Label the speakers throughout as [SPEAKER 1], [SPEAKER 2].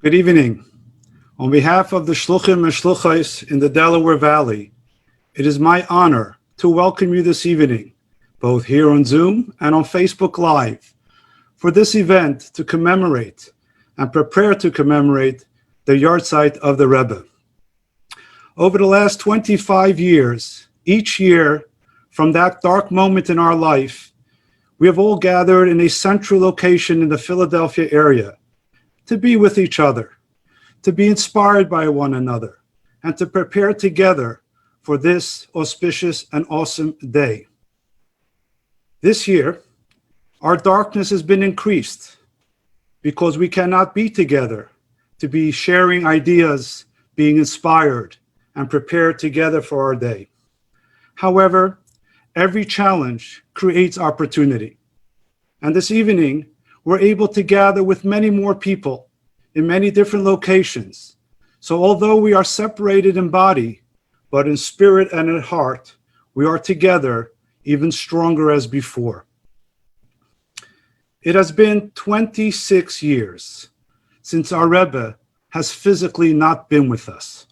[SPEAKER 1] Good evening. On behalf of the Shluchim and Shluchais in the Delaware Valley, it is my honor to welcome you this evening, both here on Zoom and on Facebook Live, for this event to commemorate and prepare to commemorate the yahrzeit of the Rebbe. Over the last 25 years, each year from that dark moment in our life, we have all gathered in a central location in the Philadelphia area to be with each other, to be inspired by one another, and to prepare together for this auspicious and awesome day. This year, our darkness has been increased because we cannot be together to be sharing ideas, being inspired, and prepared together for our day. However, every challenge creates opportunity. And this evening, we're able to gather with many more people in many different locations. So although we are separated in body, but in spirit and in heart, we are together even stronger as before. It has been 26 years since our Rebbe has physically not been with us.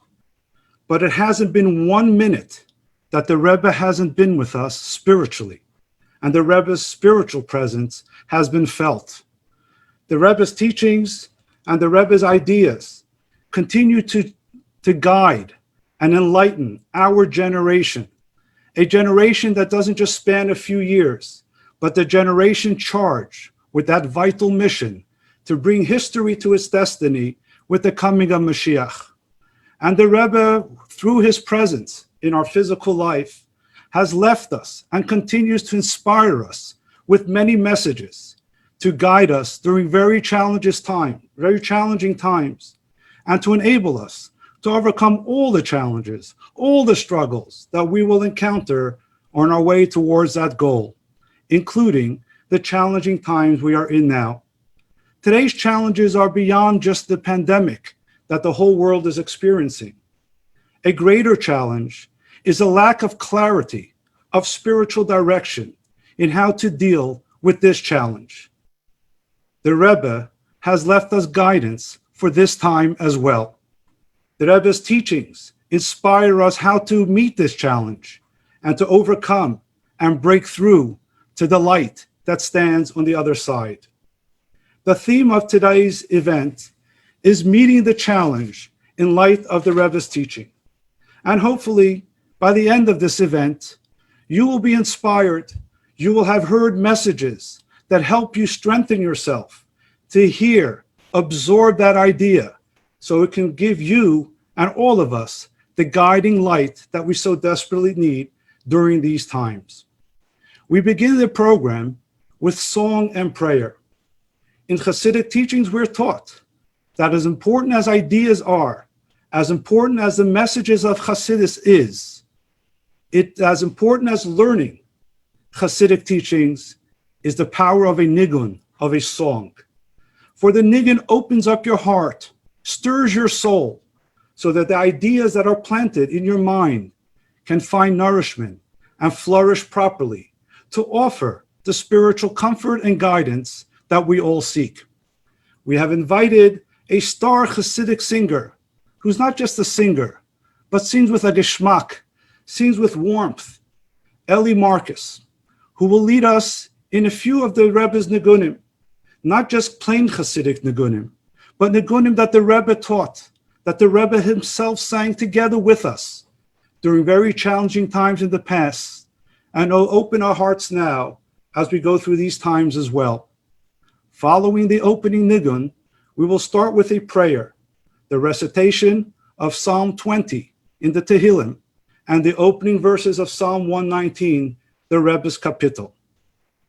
[SPEAKER 1] But it hasn't been 1 minute that the Rebbe hasn't been with us spiritually. And the Rebbe's spiritual presence has been felt. The Rebbe's teachings and the Rebbe's ideas continue to guide and enlighten our generation, a generation that doesn't just span a few years, but the generation charged with that vital mission to bring history to its destiny with the coming of Mashiach. And the Rebbe, through his presence in our physical life, has left us and continues to inspire us with many messages to guide us during very challenging times, and to enable us to overcome all the challenges, all the struggles that we will encounter on our way towards that goal, including the challenging times we are in now. Today's challenges are beyond just the pandemic that the whole world is experiencing. A greater challenge is a lack of clarity, of spiritual direction in how to deal with this challenge. The Rebbe has left us guidance for this time as well. The Rebbe's teachings inspire us how to meet this challenge and to overcome and break through to the light that stands on the other side. The theme of today's event is meeting the challenge in light of the Rebbe's teaching. And hopefully, by the end of this event, you will be inspired. You will have heard messages that help you strengthen yourself to hear, absorb that idea, so it can give you and all of us the guiding light that we so desperately need during these times. We begin the program with song and prayer. In Hasidic teachings, we're taught that as important as ideas are, as important as the messages of Hasidus is, as important as learning Hasidic teachings is the power of a nigun, of a song. For the nigun opens up your heart, stirs your soul, so that the ideas that are planted in your mind can find nourishment and flourish properly to offer the spiritual comfort and guidance that we all seek. We have invited a star Hasidic singer who's not just a singer, but sings with a geschmack, sings with warmth, Eli Marcus, who will lead us in a few of the Rebbe's nigunim, not just plain Hasidic nigunim, but nigunim that the Rebbe taught, that the Rebbe himself sang together with us during very challenging times in the past, and will open our hearts now as we go through these times as well. Following the opening nigun, we will start with a prayer, the recitation of Psalm 20 in the Tehillim, and the opening verses of Psalm 119, the Rebbe's Kapitel.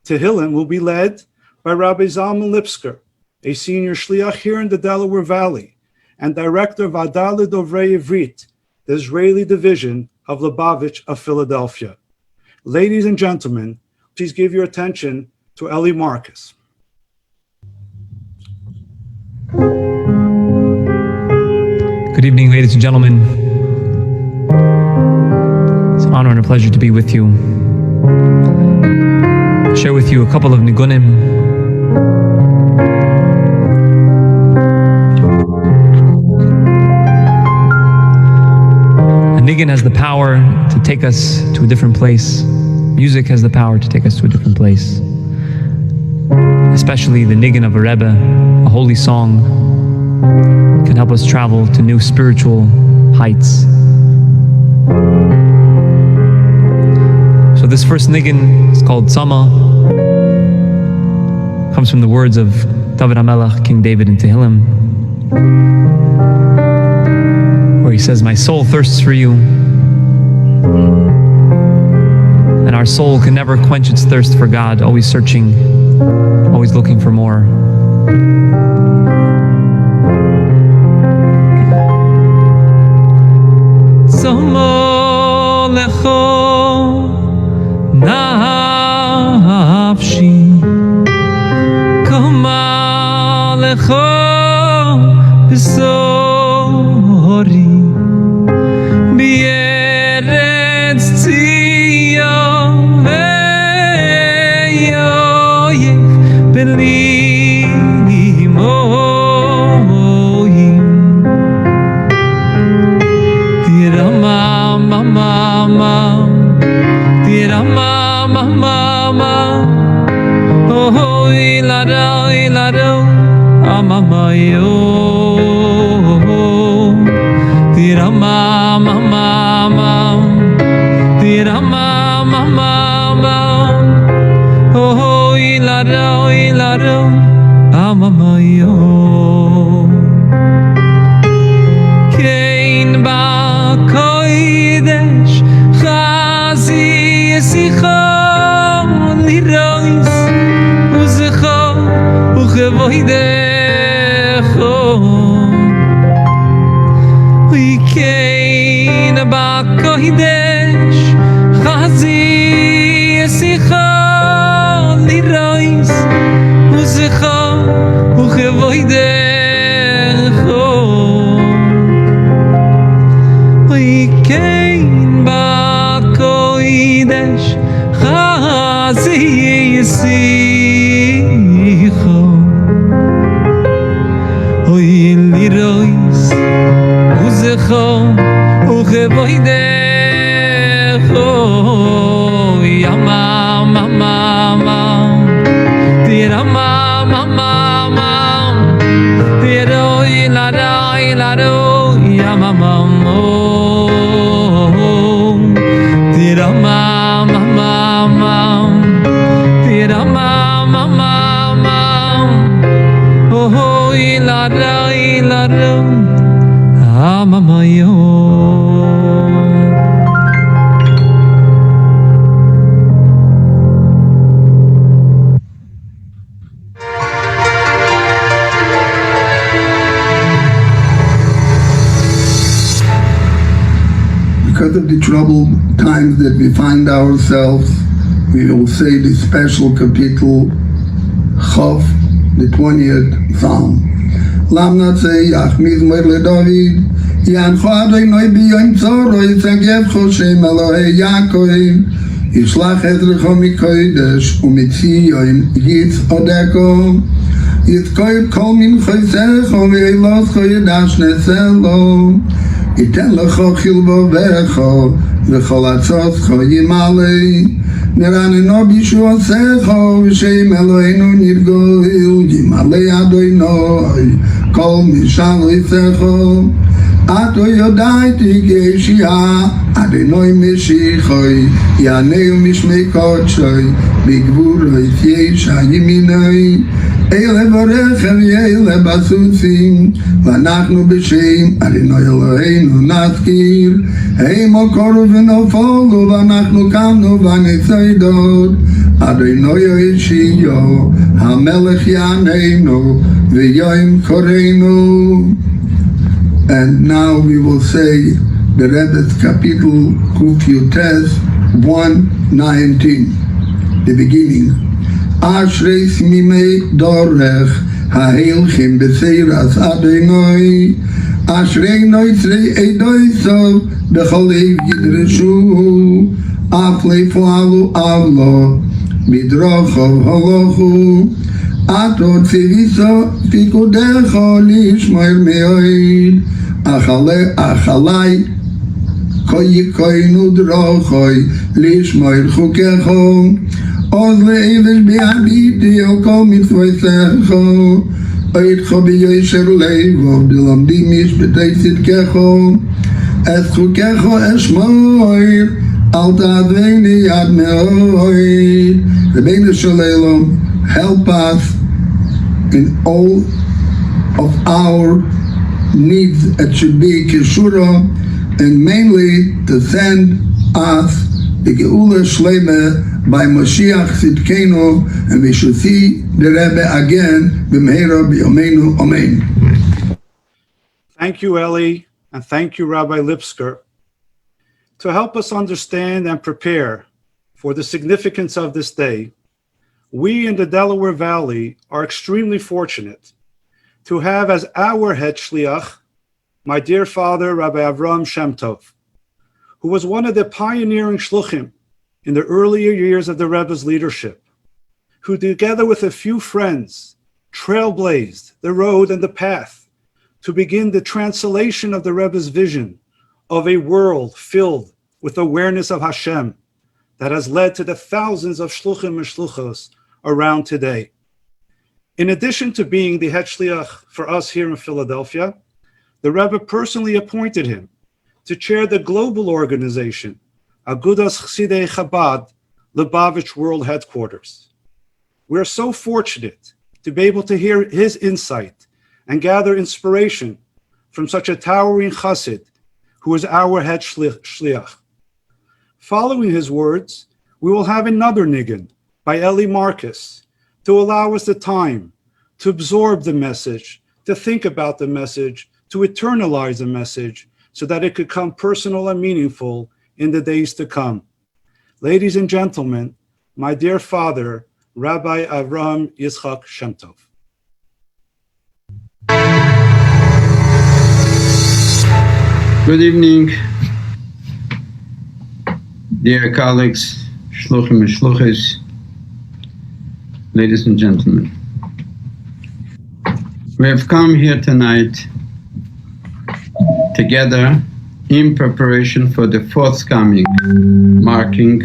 [SPEAKER 1] Tehillim will be led by Rabbi Zalman Lipsker, a senior shliach here in the Delaware Valley, and director of Adah L'Dovrei Ivrit, the Israeli division of Lubavitch of Philadelphia. Ladies and gentlemen, please give your attention to Eli Marcus.
[SPEAKER 2] Good evening, ladies and gentlemen. It's an honor and a pleasure to be with you. Share with you a couple of nigunim niggin has the power to take us to a different place. Music has the power to take us to a different place. Especially the niggin of a Rebbe, a holy song, can help us travel to new spiritual heights. So this first niggin is called Tzama. Comes from the words of David HaMelech, King David in Tehillim, where he says, "My soul thirsts for you." And our soul can never quench its thirst for God, always searching, always looking for more. Tzama lecho nafshi, kama lecho b'sori, b'eretz Tzion ve'yoyev b'limoyim. Tiramam, mamam, tiramam, mamam, oh, ilaro, ilaro, amamayo. Tiramam, mamam, tiramam, mamam, oh, ilaro, ilaro, amamayo. Kein ba kodesh chazi yesicho lirois uzecho uchevoidecho. We kein ba kodesh chazi yesicho lirois uzecho uchevoidecho. Kein ba kodesh chazi yesicho oy lirois uzecho uchevoidecho. Yamam mamam tiramam mamam tiro ilaro ilaro yamamam. Tiramam, mamam, tiramam, mamam, oh, ilaro, ilaro, amamayo.
[SPEAKER 3] Because of the troubled times that we find ourselves, we will say the special kapitel Chof, the 20th Psalm. Lam natzeyach mizmor leDavid, yancho Adonai b'yom tzoro, yitzagevcho Shem Elohei Yaakov, yishlach ezrecho mikodesh, umitziyon yitzodeko, yitzkoyed kol minchosecho, ve'eloscho yedash neselo, ייתן לך חלבובך וכל עצותך ימלא, נרננו בישועתך ושם אלוהינו נרגוהל, ימלא אדוני כל משלתך. אתו יודעתי גשייה, אדוני משיחי, יענהו משמי קודשי, בגבורי תשע ימיני. אלה ברכב יאלה בסוסים, ואנחנו בשם אדוני אלוהינו נזכיר. הם קורו ונפלו, ואנחנו קמנו ונצעדות. אדוני יושיעו, המלך יעננו, ויום קוראנו. And now we will say the Rebbe's Kapitel Kuf Yutes 1:19, the beginning. Ashrei Smimei Dorech Ha'ilchim B'Seiras Adonai, Ashrei Noitzrei Eidoisov B'Cholev Yidreshu, Aflei Fualu Avlo Bidrochov Holochu, Ato Tziviso Fikudecho Lishmoir Meoid, Achalai koy koinu drochoy lishmoy chukecho oz leivish bi'amiti o kol mitzvoisecho oitcho b'yosher leivov d'lomdim ish b'tei tzidkecho es chukecho eshmoy al ta'adveini ad me'oid. Rebbeinu Shalom, help us in all of our needs. It should be Keshura, and mainly to send us the Geula Shlema by Mashiach Tzidkenu, and we should see the Rebbe again, B'meira B'yomeinu, Amen.
[SPEAKER 1] Thank you, Eli, and thank you, Rabbi Lipsker. To help us understand and prepare for the significance of this day, we in the Delaware Valley are extremely fortunate to have as our head shliach my dear father, Rabbi Avraham Shem Tov, who was one of the pioneering shluchim in the earlier years of the Rebbe's leadership, who together with a few friends trailblazed the road and the path to begin the translation of the Rebbe's vision of a world filled with awareness of Hashem that has led to the thousands of shluchim and shluchos around today. In addition to being the head shliach for us here in Philadelphia, the Rebbe personally appointed him to chair the global organization, Agudas Chassidei Chabad, Lubavitch World Headquarters. We are so fortunate to be able to hear his insight and gather inspiration from such a towering chassid who is our head shliach. Following his words, we will have another nigun by Eli Marcus to allow us the time to absorb the message, to think about the message, to eternalize the message so that it could come personal and meaningful in the days to come. Ladies and gentlemen, my dear father, Rabbi Avraham Yitzchak Shem Tov.
[SPEAKER 4] Good evening, dear colleagues, shluchim and shluchis, ladies and gentlemen. We have come here tonight together in preparation for the forthcoming marking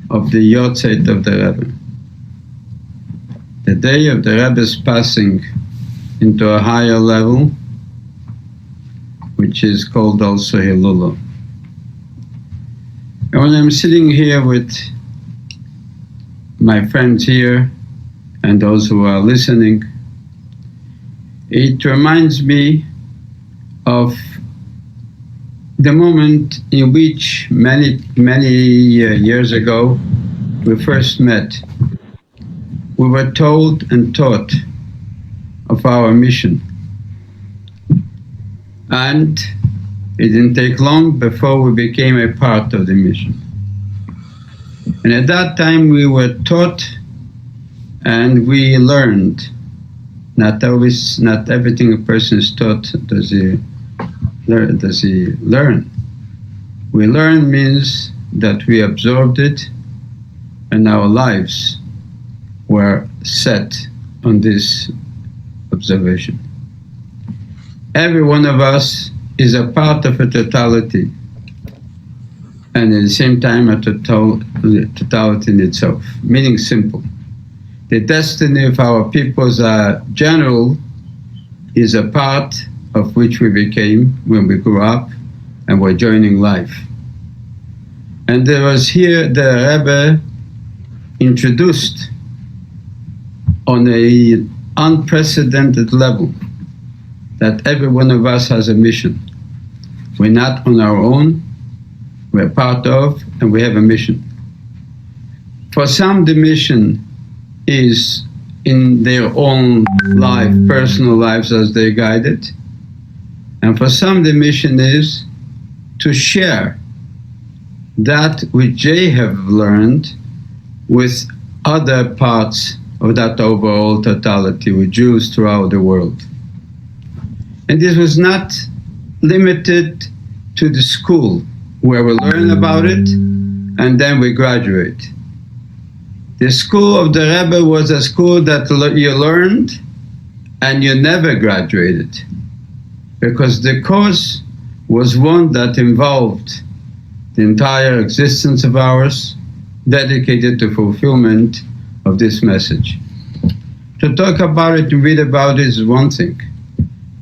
[SPEAKER 4] of the Yortzeit of the Rebbe. The day of the Rebbe's passing into a higher level, which is called also Hilula. And when I'm sitting here with my friends here and those who are listening, it reminds me of the moment in which many years ago we first met. We were told and taught of our mission. And it didn't take long before we became a part of the mission. And at that time we were taught and we learned. Not everything a person is taught does he learn. We learn means that we absorbed it and our lives were set on this observation. Every one of us is a part of a totality, and at the same time a totality in itself, meaning simple. The destiny of our peoples are general, is a part of which we became when we grew up and were joining life. And there was here the Rebbe introduced on an unprecedented level that every one of us has a mission. We're not on our own, we're part of, and we have a mission. For some, the mission is in their own life, personal lives as they guide it. And for some, the mission is to share that which they have learned with other parts of that overall totality, with Jews throughout the world. And this was not limited to the school where we learn about it and then we graduate. The school of the Rebbe was a school that you learned and you never graduated, because the course was one that involved the entire existence of ours, dedicated to fulfillment of this message. To talk about it, to read about it is one thing,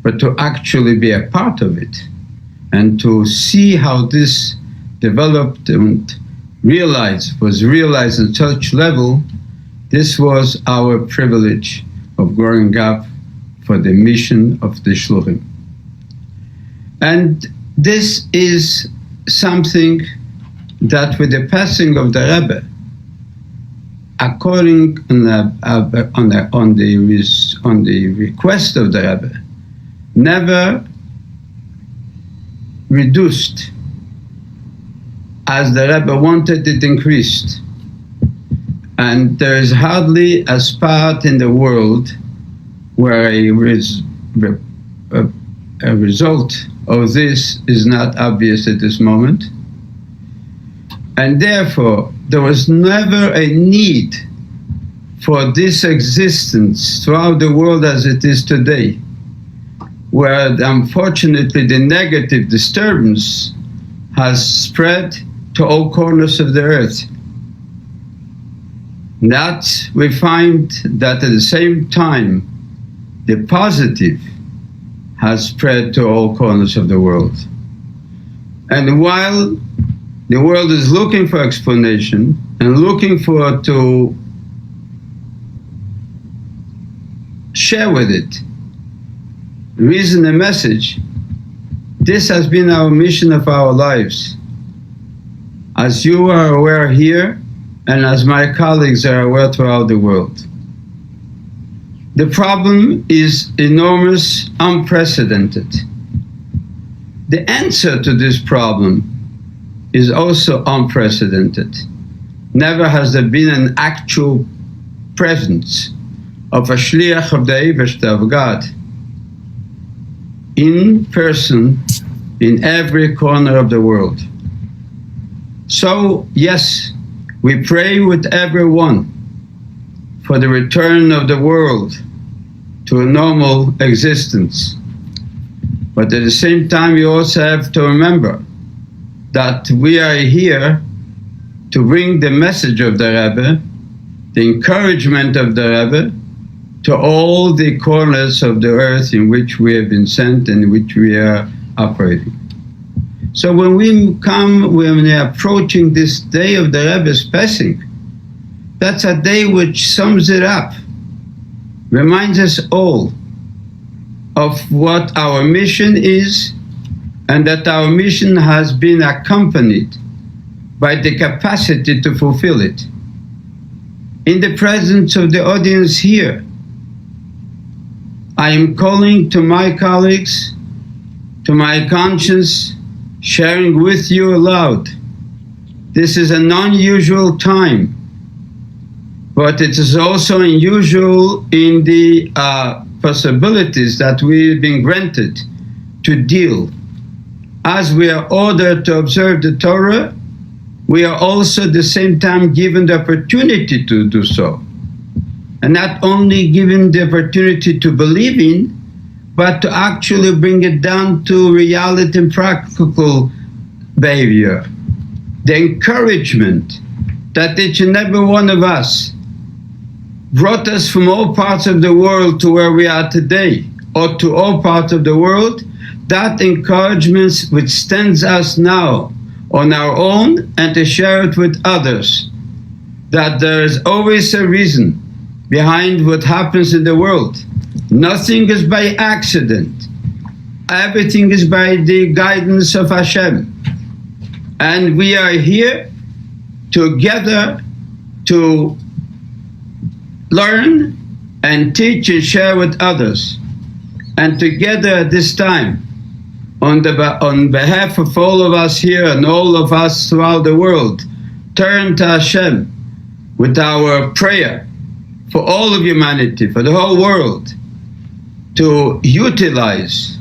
[SPEAKER 4] but to actually be a part of it and to see how this developed and was realized at such level, this was our privilege of growing up for the mission of the Shluchim. And this is something that with the passing of the Rebbe, according on the request of the Rebbe, never reduced. As the Rebbe wanted, it increased. And there is hardly a spot in the world where a result of this is not obvious at this moment. And therefore, there was never a need for this existence throughout the world as it is today, where unfortunately the negative disturbance has spread to all corners of the earth. That we find that at the same time, the positive has spread to all corners of the world. And while the world is looking for explanation and looking to share with it reason and message, this has been our mission of our lives. As you are aware here, and as my colleagues are aware throughout the world. The problem is enormous, unprecedented. The answer to this problem is also unprecedented. Never has there been an actual presence of a shliach of the Eibishter of God in person in every corner of the world. So, yes, we pray with everyone for the return of the world to a normal existence. But at the same time, we also have to remember that we are here to bring the message of the Rebbe, the encouragement of the Rebbe, to all the corners of the earth in which we have been sent and in which we are operating. So when we are approaching this day of the Rebbe's passing, that's a day which sums it up, reminds us all of what our mission is, and that our mission has been accompanied by the capacity to fulfill it. In the presence of the audience here, I am calling to my colleagues, to my conscience, sharing with you aloud. This is an unusual time, but it is also unusual in the possibilities that we've been granted to deal. As we are ordered to observe the Torah, we are also at the same time given the opportunity to do so. And not only given the opportunity to believe in, but to actually bring it down to reality and practical behavior. The encouragement that each and every one of us brought us from all parts of the world to where we are today, or to all parts of the world, that encouragement withstands us now on our own and to share it with others. That there is always a reason behind what happens in the world. Nothing is by accident. Everything is by the guidance of Hashem. And we are here together to learn and teach and share with others. And together at this time, on behalf of all of us here and all of us throughout the world, turn to Hashem with our prayer for all of humanity, for the whole world, to utilize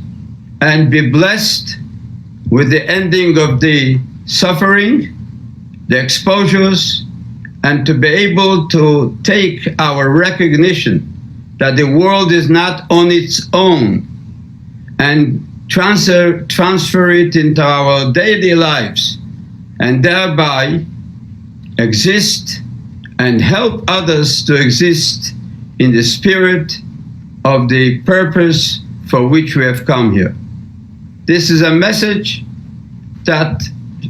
[SPEAKER 4] and be blessed with the ending of the suffering, the exposures, and to be able to take our recognition that the world is not on its own, and transfer it into our daily lives, and thereby exist and help others to exist in the spirit of the purpose for which we have come here. This is a message that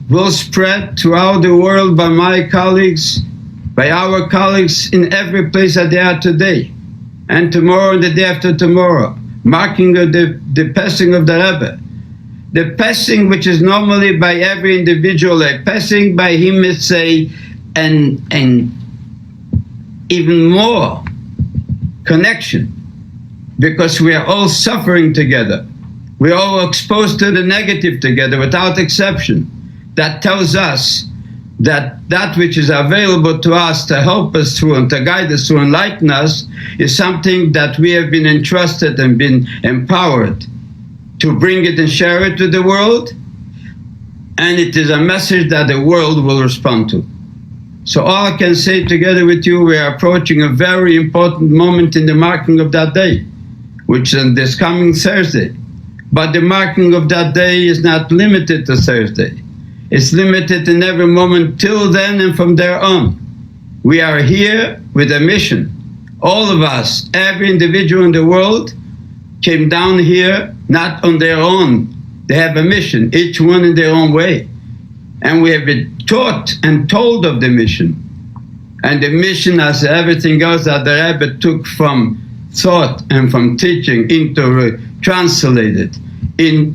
[SPEAKER 4] will spread throughout the world by my colleagues, by our colleagues in every place that they are today, and tomorrow and the day after tomorrow, marking the passing of the Rebbe. The passing which is normally by every individual, a passing by him is an even more connection, because we are all suffering together. We are all exposed to the negative together without exception. That tells us that that which is available to us to help us through and to guide us through, enlighten us, is something that we have been entrusted and been empowered to bring it and share it with the world. And it is a message that the world will respond to. So all I can say together with you, we are approaching a very important moment in the marking of that day, which is this coming Thursday. But the marking of that day is not limited to Thursday. It's limited in every moment till then and from there on. We are here with a mission. All of us, every individual in the world, came down here not on their own. They have a mission, each one in their own way. And we have been taught and told of the mission. And the mission, as everything else that the Rebbe took from thought and from teaching into translated,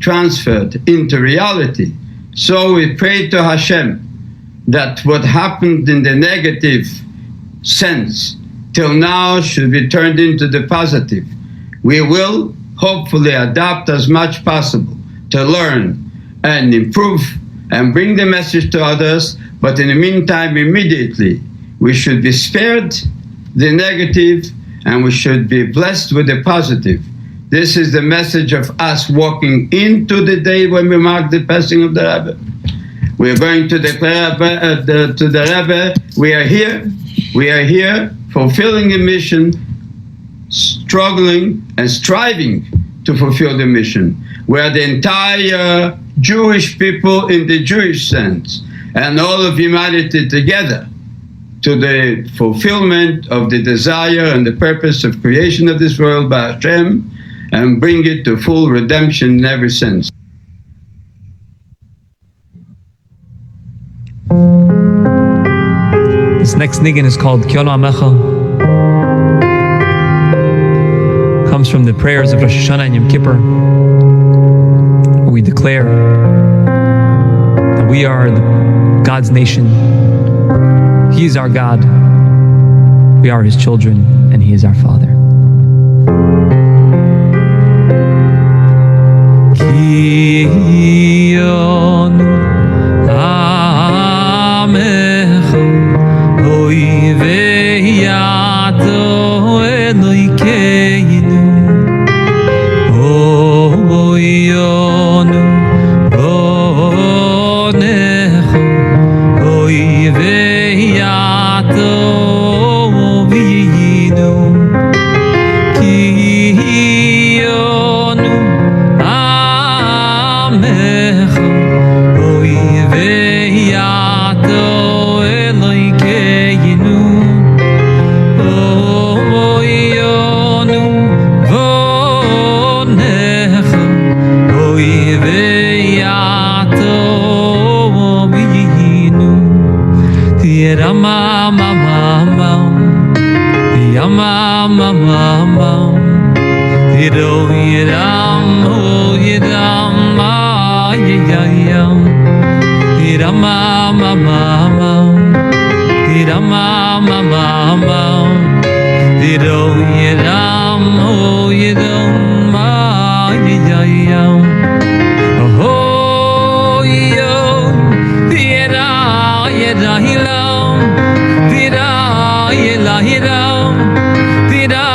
[SPEAKER 4] transferred into reality. So we pray to Hashem that what happened in the negative sense till now should be turned into the positive. We will hopefully adapt as much possible to learn and improve and bring the message to others, but in the meantime, immediately, we should be spared the negative and we should be blessed with the positive. This is the message of us walking into the day when we mark the passing of the Rebbe. We are going to declare to the Rebbe, we are here fulfilling a mission, struggling and striving to fulfill the mission, where the entire Jewish people in the Jewish sense and all of humanity together to the fulfillment of the desire and the purpose of creation of this world by Hashem, and bring it to full redemption in every sense.
[SPEAKER 2] This next niggin is called Kyonu Amecha. Comes from the prayers of Rosh Hashanah and Yom Kippur. We declare that we are God's nation. He is our God. We are His children, and He is our Father. Kyonu Amecha Oivei Yato Elokeinu Oyonu Onecha Oivei Yato V'yinu Kyonu Amecha Oivei Yato Elokeinu Oyonu Vonecha Oivei Yato V'yinu Tirama Mama Yama Mama Tiro Yiram Yiram Yayam Tirama Mama Tirama Mama Tiro Yiram Yiram Yayam Oh yo Tira Yirahilam Tira Yilahiram Tira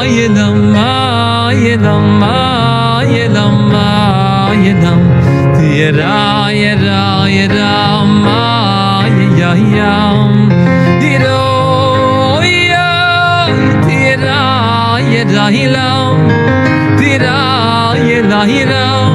[SPEAKER 2] Yilama Yilama Yilama Yilam Tira Yira Yirama Yayam Tiro Yo Tira Yirahilam Tira Yilahiram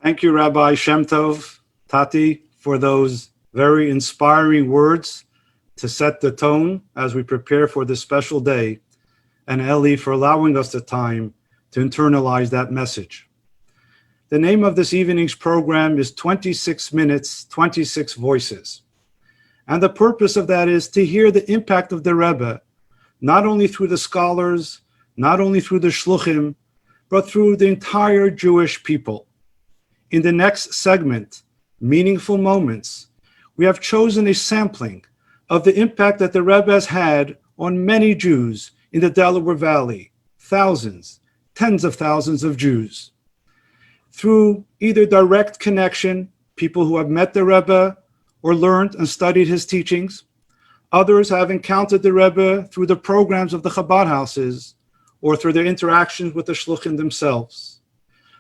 [SPEAKER 1] Thank you, Rabbi Shem Tov, Tati, for those very inspiring words to set the tone as we prepare for this special day, and Eli for allowing us the time to internalize that message. The name of this evening's program is 26 Minutes, 26 Voices. And the purpose of that is to hear the impact of the Rebbe, not only through the scholars, not only through the shluchim, but through the entire Jewish people. In the next segment, Meaningful Moments, we have chosen a sampling of the impact that the Rebbe has had on many Jews in the Delaware Valley, thousands, tens of thousands of Jews. Through either direct connection, people who have met the Rebbe or learned and studied his teachings. Others have encountered the Rebbe through the programs of the Chabad houses or through their interactions with the shluchim themselves.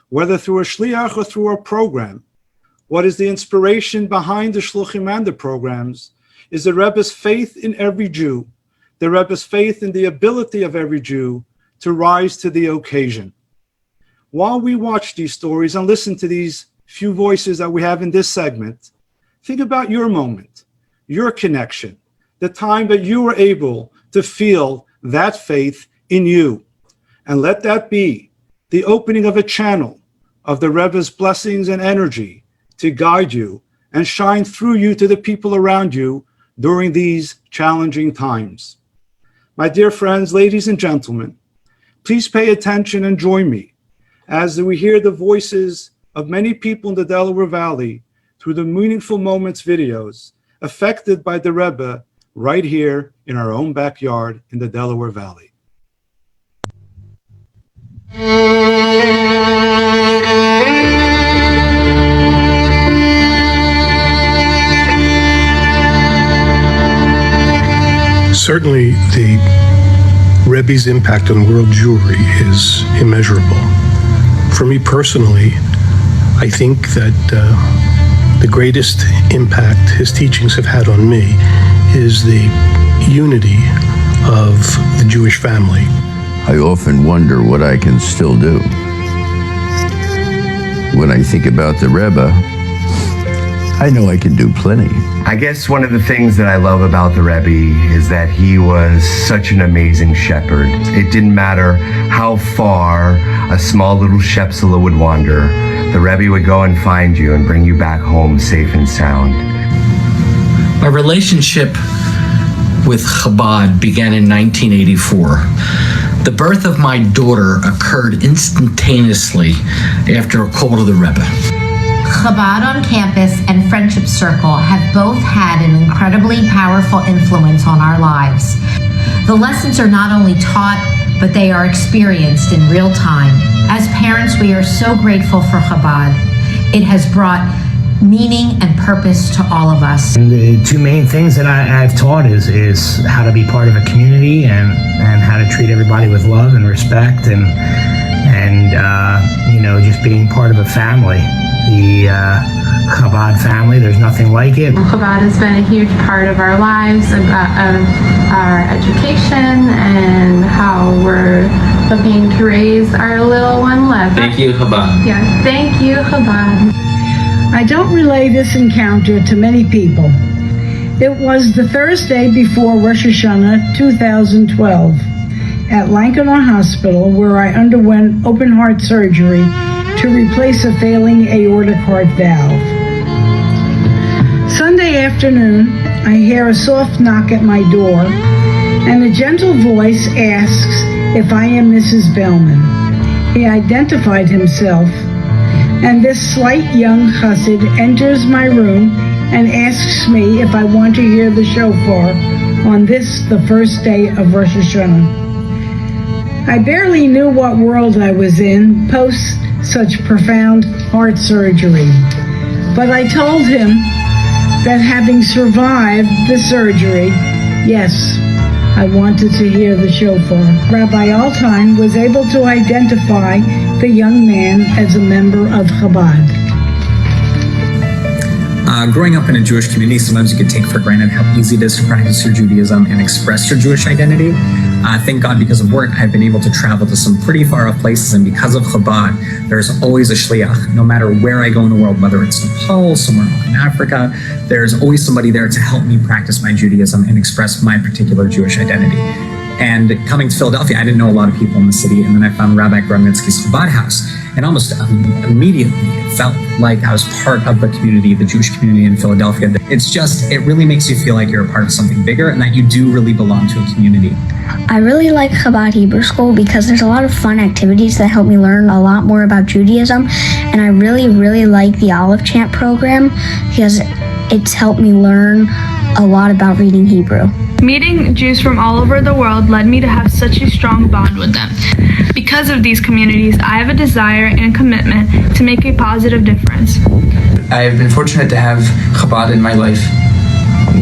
[SPEAKER 1] Whether through a shliach or through a program, what is the inspiration behind the shluchim and the programs is the Rebbe's faith in every Jew, the Rebbe's faith in the ability of every Jew to rise to the occasion. While we watch these stories and listen to these few voices that we have in this segment, think about your moment, your connection, the time that you were able to feel that faith in you. And let that be the opening of a channel of the Rebbe's blessings and energy to guide you and shine through you to the people around you during these challenging times. My dear friends, ladies and gentlemen, please pay attention and join me as we hear the voices of many people in the Delaware Valley through the Meaningful Moments videos affected by the Rebbe right here in our own backyard in the Delaware Valley.
[SPEAKER 5] Certainly, the Rebbe's impact on world Jewry is immeasurable. For me personally, I think that the greatest impact his teachings have had on me is the unity of the Jewish family.
[SPEAKER 6] I often wonder what I can still do. When I think about the Rebbe, I know I can do plenty.
[SPEAKER 7] I guess one of the things that I love about the Rebbe is that he was such an amazing shepherd. It didn't matter how far a small little shepsela would wander, the Rebbe would go and find you and bring you back home safe and sound.
[SPEAKER 8] My relationship with Chabad began in 1984. The birth of my daughter occurred instantaneously after a call to the Rebbe.
[SPEAKER 9] Chabad on Campus and Friendship Circle have both had an incredibly powerful influence on our lives. The lessons are not only taught, but they are experienced in real time. As parents, we are so grateful for Chabad. It has brought meaning and purpose to all of us.
[SPEAKER 10] And the two main things that I've taught is how to be part of a community and how to treat everybody with love and respect and just being part of a family. The Chabad family, there's nothing like it.
[SPEAKER 11] Chabad has been a huge part of our lives, of our education, and how we're looking to raise our little one, Lev.
[SPEAKER 8] Thank you, Chabad.
[SPEAKER 11] Yeah, thank you, Chabad.
[SPEAKER 12] I don't relay this encounter to many people. It was the Thursday before Rosh Hashanah 2012 at Lankenau Hospital, where I underwent open heart surgery to replace a failing aortic heart valve. Sunday afternoon, I hear a soft knock at my door, and a gentle voice asks if I am Mrs. Bellman. He identified himself, and this slight young chassid enters my room and asks me if I want to hear the shofar on this, the first day of Rosh Hashanah. I barely knew what world I was in post such profound heart surgery, but I told him that having survived the surgery, yes, I wanted to hear the shofar. Rabbi Altheim was able to identify the young man as a member of Chabad.
[SPEAKER 13] Growing up in a Jewish community, sometimes you could take for granted how easy it is to practice your Judaism and express your Jewish identity. Thank God, because of work, I've been able to travel to some pretty far off places, and because of Chabad, there's always a shliach. No matter where I go in the world, whether it's Nepal, somewhere in Africa, there's always somebody there to help me practice my Judaism and express my particular Jewish identity. And coming to Philadelphia, I didn't know a lot of people in the city, and then I found Rabbi Gromitsky's Chabad house, and almost immediately it felt like I was part of the community, the Jewish community in Philadelphia. It really makes you feel like you're a part of something bigger and that you do really belong to a community.
[SPEAKER 14] I really like Chabad Hebrew School because there's a lot of fun activities that help me learn a lot more about Judaism, and I really like the Olive Chant program because it's helped me learn a lot about reading Hebrew.
[SPEAKER 11] Meeting Jews from all over the world led me to have such a strong bond with them. Because of these communities, I have a desire and commitment to make a positive difference.
[SPEAKER 15] I have been fortunate to have Chabad in my life.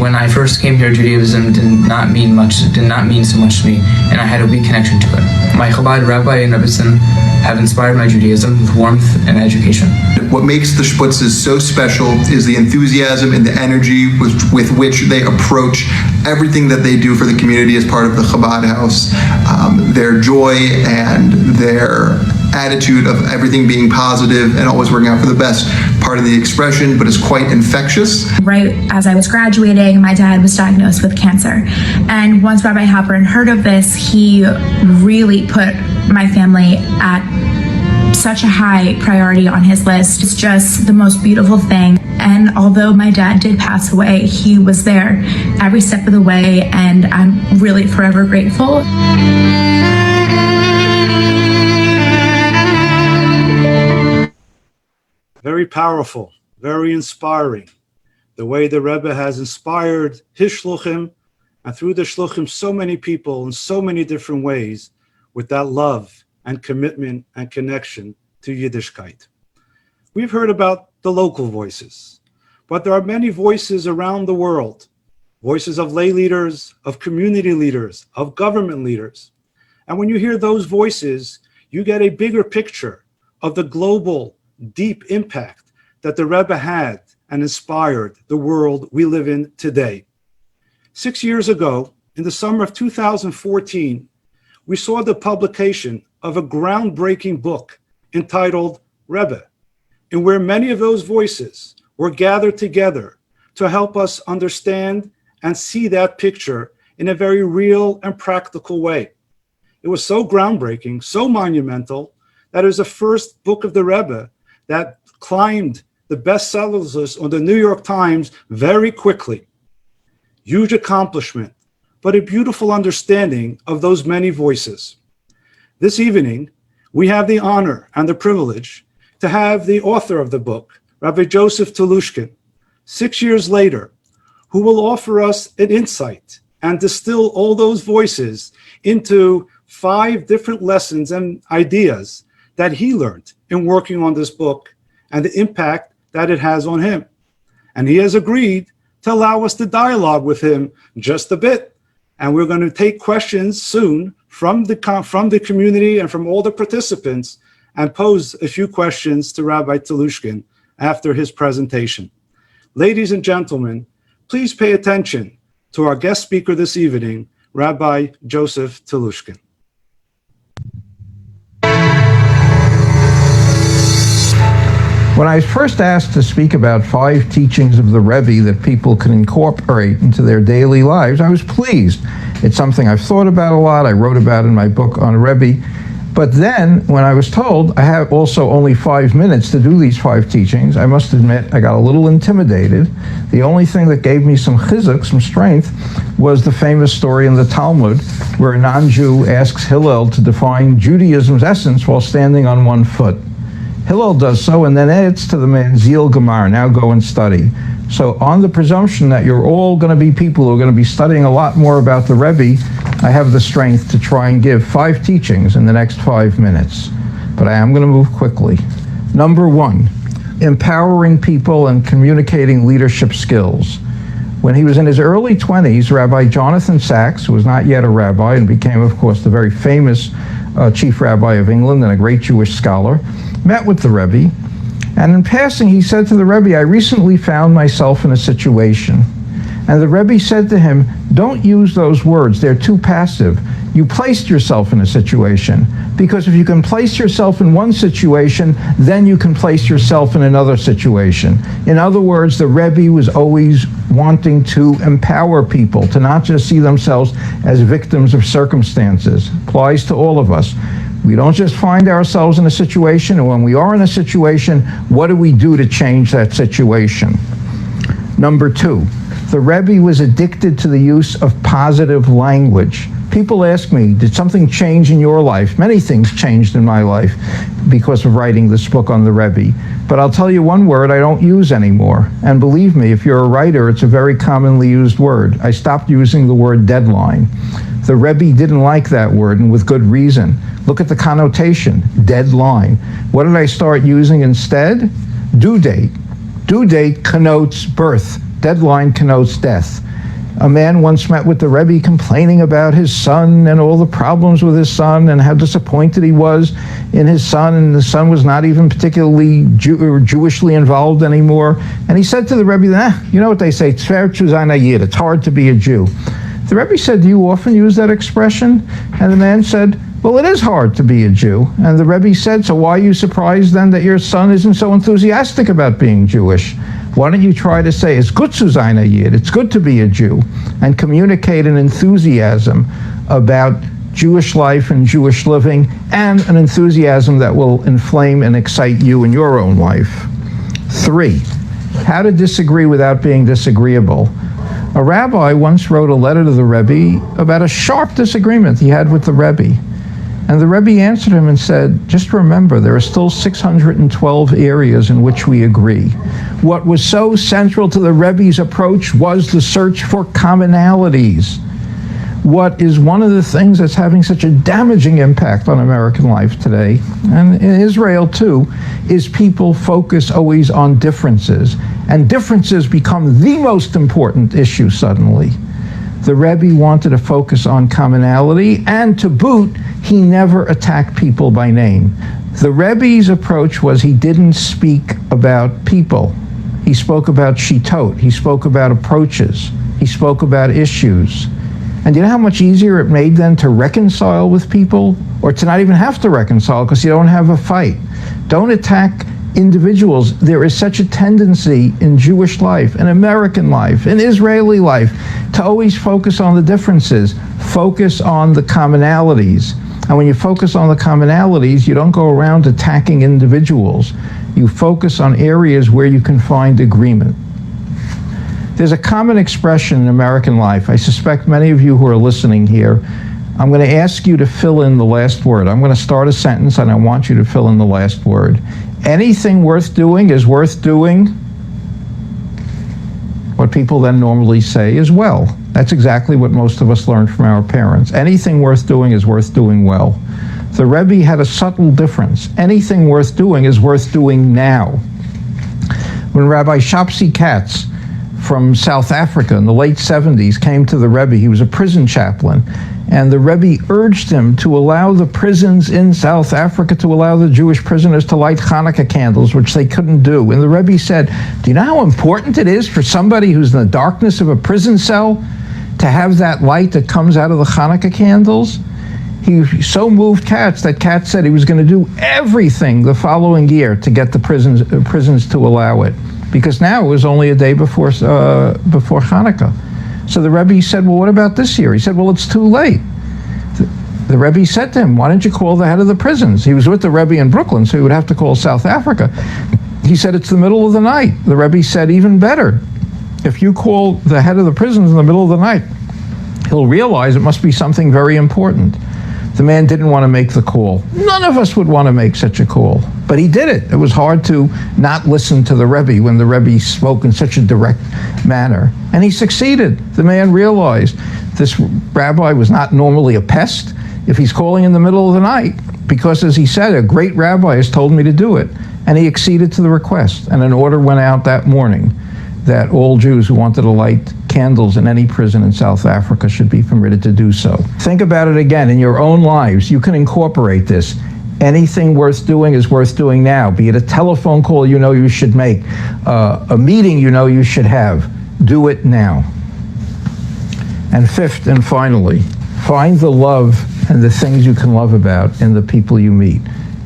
[SPEAKER 15] When I first came here, Judaism did not mean so much to me, and I had a weak connection to it. My Chabad rabbi and Rebbetzin have inspired my Judaism with warmth and education.
[SPEAKER 16] What makes the Shputzes so special is the enthusiasm and the energy with which they approach everything that they do for the community as part of the Chabad house. Their joy and their attitude of everything being positive and always working out for the best part of the expression, but is quite infectious.
[SPEAKER 17] Right as I was graduating, my dad was diagnosed with cancer. And once Rabbi Halperin heard of this, he really put my family at such a high priority on his list. It's just the most beautiful thing. And although my dad did pass away, he was there every step of the way, and I'm really forever grateful.
[SPEAKER 1] Very powerful, very inspiring. The way the Rebbe has inspired his shluchim, and through the shluchim, so many people in so many different ways with that love and commitment and connection to Yiddishkeit. We've heard about the local voices, but there are many voices around the world, voices of lay leaders, of community leaders, of government leaders. And when you hear those voices, you get a bigger picture of the global, deep impact that the Rebbe had and inspired the world we live in today. 6 years ago, in the summer of 2014, we saw the publication of a groundbreaking book entitled Rebbe, in where many of those voices were gathered together to help us understand and see that picture in a very real and practical way. It was so groundbreaking, so monumental, that it was the first book of the Rebbe that climbed the bestsellers list on the New York Times very quickly. Huge accomplishment, but a beautiful understanding of those many voices. This evening, we have the honor and the privilege to have the author of the book, Rabbi Joseph Telushkin, 6 years later, who will offer us an insight and distill all those voices into 5 different lessons and ideas that he learned in working on this book and the impact that it has on him. And he has agreed to allow us to dialogue with him just a bit. And we're going to take questions soon from the community and from all the participants and pose a few questions to Rabbi Telushkin after his presentation. Ladies and gentlemen, please pay attention to our guest speaker this evening, Rabbi Joseph Telushkin.
[SPEAKER 6] When I was first asked to speak about 5 teachings of the Rebbe that people can incorporate into their daily lives, I was pleased. It's something I've thought about a lot. I wrote about in my book on Rebbe. But then, when I was told I have also only 5 minutes to do these 5 teachings, I must admit I got a little intimidated. The only thing that gave me some chizuk, some strength, was the famous story in the Talmud where a non-Jew asks Hillel to define Judaism's essence while standing on one foot. Hillel does so and then adds to the man, Zil Gemar, now go and study. So on the presumption that you're all going to be people who are going to be studying a lot more about the Rebbe, I have the strength to try and give 5 teachings in the next 5 minutes. But I am going to move quickly. Number 1, empowering people and communicating leadership skills. When he was in his early 20s, Rabbi Jonathan Sacks, who was not yet a rabbi and became, of course, the very famous chief rabbi of England and a great Jewish scholar, met with the Rebbe, and in passing he said to the Rebbe, I recently found myself in a situation, And the Rebbe said to him, don't use those words, they're too passive. You placed yourself in a situation, because if you can place yourself in one situation, then you can place yourself in another situation. In other words, the Rebbe was always wanting to empower people, to not just see themselves as victims of circumstances. Applies to all of us. We don't just find ourselves in a situation, and when we are in a situation, what do we do to change that situation? Number two, the Rebbe was addicted to the use of positive language. People ask me, did something change in your life? Many things changed in my life because of writing this book on the Rebbe. But I'll tell you one word I don't use anymore. And believe me, if you're a writer, it's a very commonly used word. I stopped using the word deadline. The Rebbe didn't like that word, and with good reason. Look at the connotation, deadline. What did I start using instead? Due date. Due date connotes birth. Deadline connotes death. A man once met with the Rebbe complaining about his son and all the problems with his son and how disappointed he was in his son, and the son was not even particularly Jewishly involved anymore. And he said to the Rebbe, you know what they say, it's hard to be a Jew. The Rebbe said, do you often use that expression? And the man said, well, it is hard to be a Jew. And the Rebbe said, so why are you surprised then that your son isn't so enthusiastic about being Jewish? Why don't you try to say, it's good zu sein a Yid, it's good to be a Jew, and communicate an enthusiasm about Jewish life and Jewish living, and an enthusiasm that will inflame and excite you in your own life. 3, how to disagree without being disagreeable. A rabbi once wrote a letter to the Rebbe about a sharp disagreement he had with the Rebbe. And the Rebbe answered him and said, just remember, there are still 612 areas in which we agree. What was so central to the Rebbe's approach was the search for commonalities. What is one of the things that's having such a damaging impact on American life today, and in Israel too, is people focus always on differences. And differences become the most important issue suddenly. The Rebbe wanted to focus on commonality, and to boot, he never attacked people by name. The Rebbe's approach was he didn't speak about people. He spoke about shitot. He spoke about approaches. He spoke about issues. And you know how much easier it made then to reconcile with people, or to not even have to reconcile because you don't have a fight? Don't attack individuals. There is such a tendency in Jewish life, in American life, in Israeli life, to always focus on the differences, focus on the commonalities. And when you focus on the commonalities, you don't go around attacking individuals. You focus on areas where you can find agreement. There's a common expression in American life. I suspect many of you who are listening here, I'm going to ask you to fill in the last word. I'm going to start a sentence and I want you to fill in the last word. Anything worth doing is worth doing. What people then normally say is well. That's exactly what most of us learned from our parents. Anything worth doing is worth doing well. The Rebbe had a subtle difference. Anything worth doing is worth doing now. When Rabbi Shapsi Katz from South Africa in the late 70s came to the Rebbe, he was a prison chaplain, and the Rebbe urged him to allow the prisons in South Africa to allow the Jewish prisoners to light Hanukkah candles, which they couldn't do. And the Rebbe said, do you know how important it is for somebody who's in the darkness of a prison cell to have that light that comes out of the Hanukkah candles? He so moved Katz that Katz said he was going to do everything the following year to get the prisons to allow it, because now it was only a day before Hanukkah. So the Rebbe said, well, what about this year? He said, well, it's too late. The Rebbe said to him, why don't you call the head of the prisons? He was with the Rebbe in Brooklyn, so he would have to call South Africa. He said, it's the middle of the night. The Rebbe said, even better. If you call the head of the prisons in the middle of the night, he'll realize it must be something very important. The man didn't want to make the call. None of us would want to make such a call. But he did it. It was hard to not listen to the Rebbe when the Rebbe spoke in such a direct manner. And he succeeded. The man realized this rabbi was not normally a pest if he's calling in the middle of the night, because, as he said, a great rabbi has told me to do it. And he acceded to the request. And an order went out that morning that all Jews who wanted to light candles in any prison in South Africa should be permitted to do so. Think about it again in your own lives. You can incorporate this. Anything worth doing is worth doing now, be it a telephone call you know you should make, a meeting you know you should have. Do it now. And fifth and finally, find the love and the things you can love about in the people you meet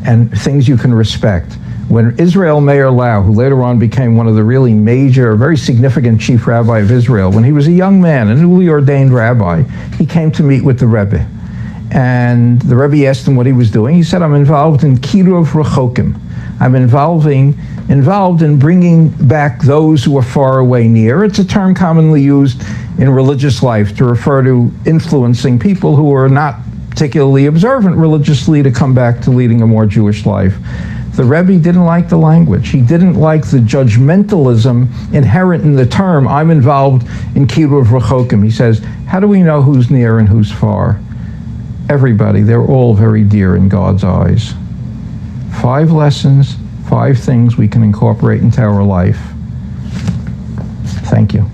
[SPEAKER 6] and things you can respect. When Israel Meir Lau, who later on became one of the really major, very significant chief rabbi of Israel, when he was a young man, a newly ordained rabbi, he came to meet with the Rebbe. And the Rebbe asked him what he was doing. He said, I'm involved in Kiruv Rechokim. I'm involved in bringing back those who are far away near. It's a term commonly used in religious life to refer to influencing people who are not particularly observant religiously to come back to leading a more Jewish life. The Rebbe didn't like the language. He didn't like the judgmentalism inherent in the term, I'm involved in Kiruv Rechokim. He says, how do we know who's near and who's far? Everybody, they're all very dear in God's eyes. 5 lessons, 5 things we can incorporate into our life. Thank you.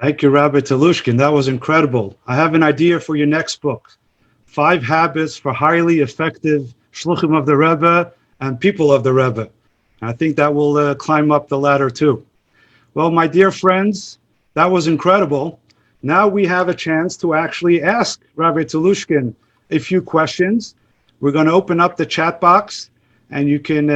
[SPEAKER 1] Thank you, Rabbi Telushkin. That was incredible. I have an idea for your next book, 5 Habits for Highly Effective Shluchim of the Rebbe and People of the Rebbe. I think that will climb up the ladder too. Well, my dear friends, that was incredible. Now we have a chance to actually ask Rabbi Telushkin a few questions. We're going to open up the chat box and you can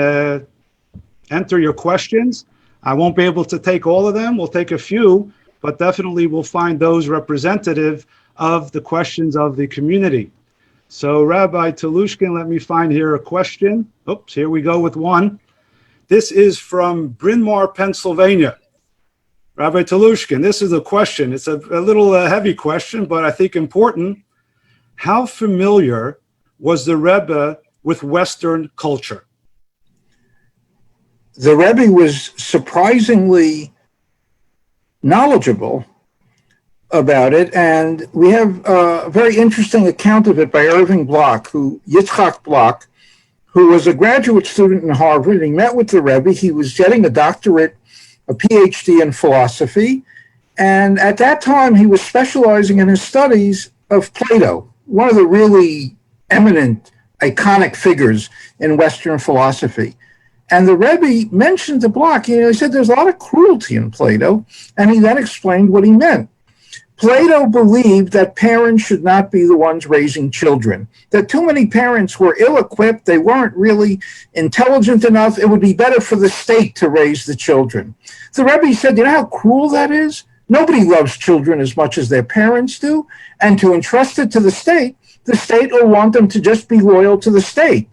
[SPEAKER 1] enter your questions. I won't be able to take all of them. We'll take a few, but definitely we'll find those representative of the questions of the community. So Rabbi Telushkin, let me find here a question. Oops, here we go with one. This is from Bryn Mawr, Pennsylvania. Rabbi Telushkin, this is a question. It's a little heavy question, but I think important. How familiar was the Rebbe with Western culture?
[SPEAKER 6] The Rebbe was surprisingly knowledgeable about it, and we have a very interesting account of it by Irving Bloch, Yitzchak Bloch, who was a graduate student in Harvard. He met with the Rebbe. He was getting a doctorate, a PhD in philosophy, and at that time he was specializing in his studies of Plato, one of the really eminent, iconic figures in Western philosophy. And the Rebbe mentioned to Bloch, he said there's a lot of cruelty in Plato, and he then explained what he meant. Plato believed that parents should not be the ones raising children, that too many parents were ill-equipped, they weren't really intelligent enough, it would be better for the state to raise the children. The Rebbe said, you know how cruel that is? Nobody loves children as much as their parents do, and to entrust it to the state will want them to just be loyal to the state.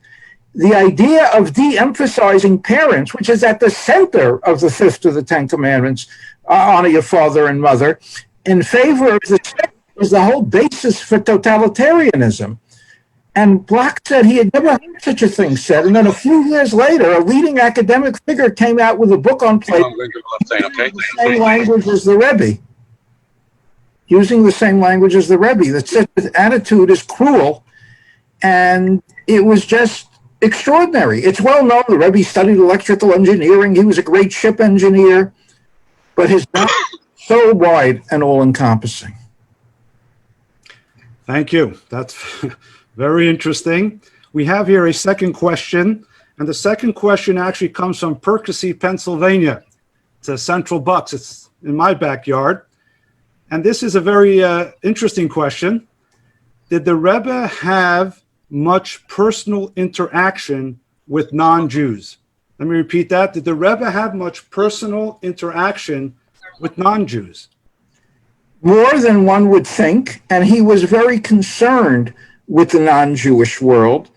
[SPEAKER 6] The idea of de-emphasizing parents, which is at the center of the 5th of the 10 Commandments, honor your father and mother, in favor of the state was the whole basis for totalitarianism. And Bloch said he had never heard such a thing said. And then a few years later, a leading academic figure came out with a book on Plato using the same language as the Rebbe. Using the same language as the Rebbe, that said his attitude is cruel. And it was just extraordinary. It's well known the Rebbe studied electrical engineering. He was a great ship engineer. But his knowledge so wide and all-encompassing.
[SPEAKER 1] Thank you. That's very interesting. We have here a second question, and the second question actually comes from Percy, Pennsylvania. It's a Central Bucks. It's in my backyard. And this is a very interesting question. Did the Rebbe have much personal interaction with non-Jews? Let me repeat that. Did the Rebbe have much personal interaction with non-Jews?
[SPEAKER 6] More than one would think, and he was very concerned with the non-Jewish world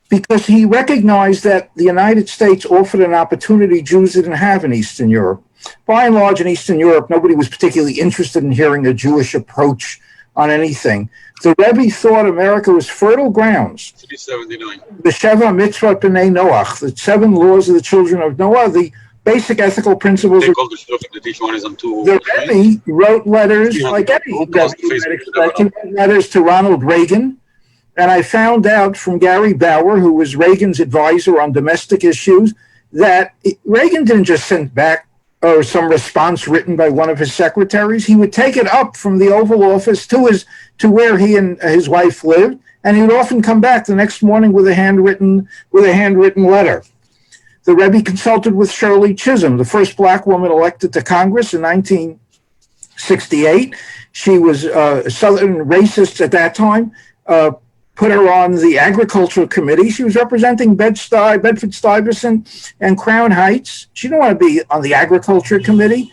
[SPEAKER 6] because he recognized that the United States offered an opportunity Jews didn't have in Eastern Europe. By and large, in Eastern Europe, nobody was particularly interested in hearing a Jewish approach on anything. The Rebbe thought America was fertile grounds. The Sheva Mitzvot B'nai Noach, the 7 laws of the children of Noah, the basic ethical principles. The Rebbe wrote letters, like any Rebbe might expect. He wrote letters to Ronald Reagan, and I found out from Gary Bauer, who was Reagan's advisor on domestic issues, that Reagan didn't just send back or some response written by one of his secretaries. He would take it up from the Oval Office to where he and his wife lived, and he would often come back the next morning with a handwritten letter. The Rebbe consulted with Shirley Chisholm, the first black woman elected to Congress in 19
[SPEAKER 18] 68. She was a Southern racist at that time. Put her on the agricultural committee. She was representing Bedford-Stuyvesant and Crown Heights. She didn't want to be on the agriculture committee.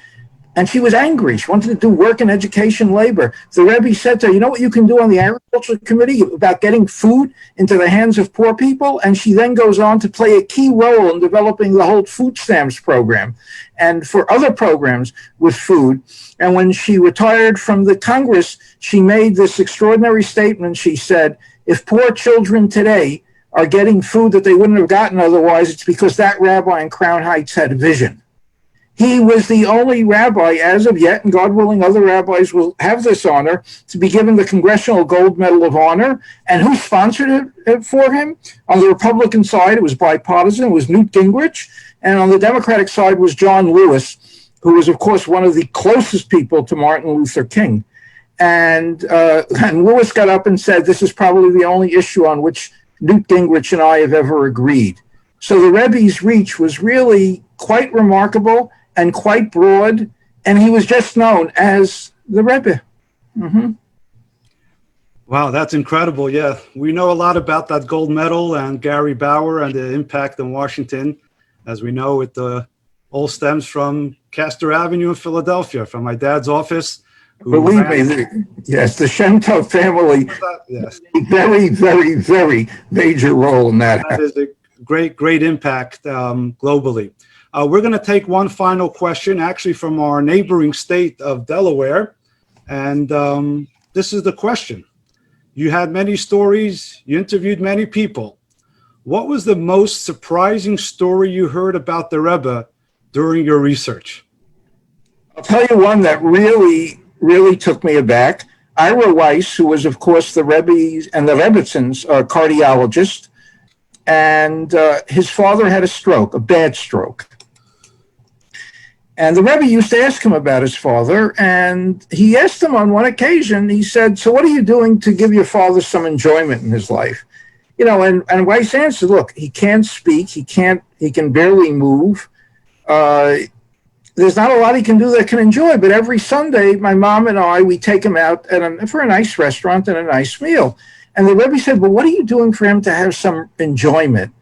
[SPEAKER 18] And she was angry. She wanted to do work in education, labor. The Rebbe said to her, you know what you can do on the agriculture committee about getting food into the hands of poor people? And she then goes on to play a key role in developing the whole food stamps program and for other programs with food. And when she retired from the Congress, she made this extraordinary statement. She said, if poor children today are getting food that they wouldn't have gotten otherwise, it's because that rabbi in Crown Heights had a vision. He was the only rabbi as of yet, and God willing, other rabbis will have this honor, to be given the Congressional Gold Medal of Honor. And who sponsored it for him? On the Republican side, it was bipartisan. It was Newt Gingrich. And on the Democratic side was John Lewis, who was, of course, one of the closest people to Martin Luther King. And Lewis got up and said, this is probably the only issue on which Newt Gingrich and I have ever agreed. So the Rebbe's reach was really quite remarkable and quite broad, and he was just known as the Rebbe. Mm-hmm.
[SPEAKER 1] Wow, that's incredible. Yeah, we know a lot about that gold medal and Gary Bauer and the impact in Washington. As we know, it all stems from Castor Avenue in Philadelphia, from my dad's office.
[SPEAKER 18] Believe me, yes, the Shem Tov family,
[SPEAKER 1] yes,
[SPEAKER 18] a very, very, very major role in that.
[SPEAKER 1] That is a great impact globally. We're going to take one final question, actually from our neighboring state of Delaware. And this is the question. You had many stories. You interviewed many people. What was the most surprising story you heard about the Rebbe during your research?
[SPEAKER 18] I'll tell you one that really took me aback. Ira Weiss, who was, of course, the Rebbe's and the Rebbitzins' cardiologist, and his father had a stroke, a bad stroke. And the Rebbe used to ask him about his father, and he asked him on one occasion, he said, so what are you doing to give your father some enjoyment in his life? You know, and Weiss answered, look, he can't speak, he can barely move. There's not a lot he can do that can enjoy, but every Sunday, my mom and I, we take him out for a nice restaurant and a nice meal. And the Rebbe said, well, what are you doing for him to have some enjoyment?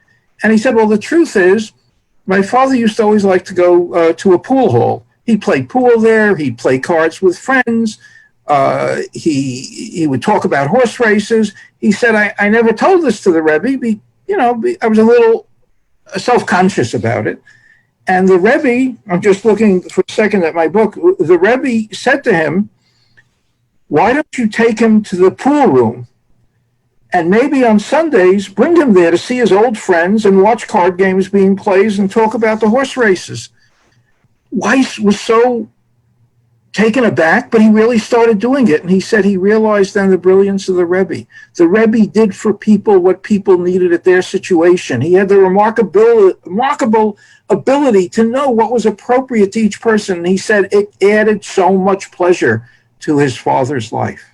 [SPEAKER 18] And he said, well, the truth is, my father used to always like to go to a pool hall. He'd play pool there. He'd play cards with friends. He would talk about horse races. He said, I never told this to the Rebbe. I was a little self-conscious about it. And the Rebbe, I'm just looking for a second at my book, the Rebbe said to him, why don't you take him to the pool room? And maybe on Sundays, bring him there to see his old friends and watch card games being played and talk about the horse races. Weiss was so taken aback, but he really started doing it. And he said he realized then the brilliance of the Rebbe. The Rebbe did for people what people needed at their situation. He had the remarkable ability to know what was appropriate to each person. And he said it added so much pleasure to his father's life.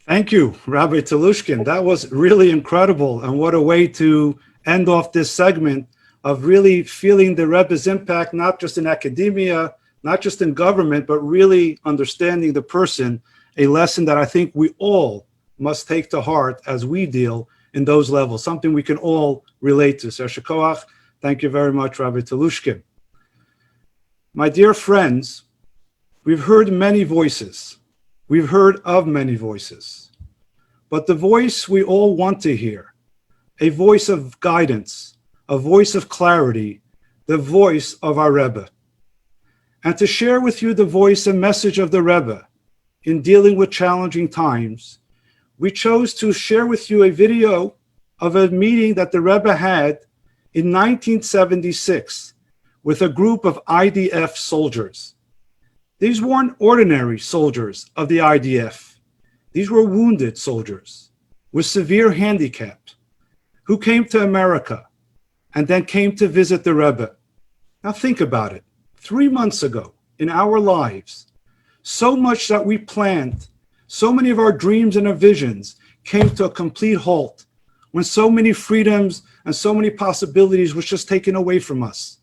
[SPEAKER 1] Thank you, Rabbi Telushkin. That was really incredible. And what a way to end off this segment of really feeling the Rebbe's impact, not just in academia, not just in government, but really understanding the person, a lesson that I think we all must take to heart as we deal in those levels, something we can all relate to. So, Shekoach, thank you very much, Rabbi Telushkin. My dear friends, we've heard many voices. We've heard of many voices, but the voice we all want to hear, a voice of guidance, a voice of clarity, the voice of our Rebbe. And to share with you the voice and message of the Rebbe in dealing with challenging times, we chose to share with you a video of a meeting that the Rebbe had in 1976 with a group of IDF soldiers. These weren't ordinary soldiers of the IDF. These were wounded soldiers with severe handicap who came to America and then came to visit the Rebbe. Now think about it. 3 months ago in our lives, so much that we planned, so many of our dreams and our visions came to a complete halt when so many freedoms and so many possibilities was just taken away from us.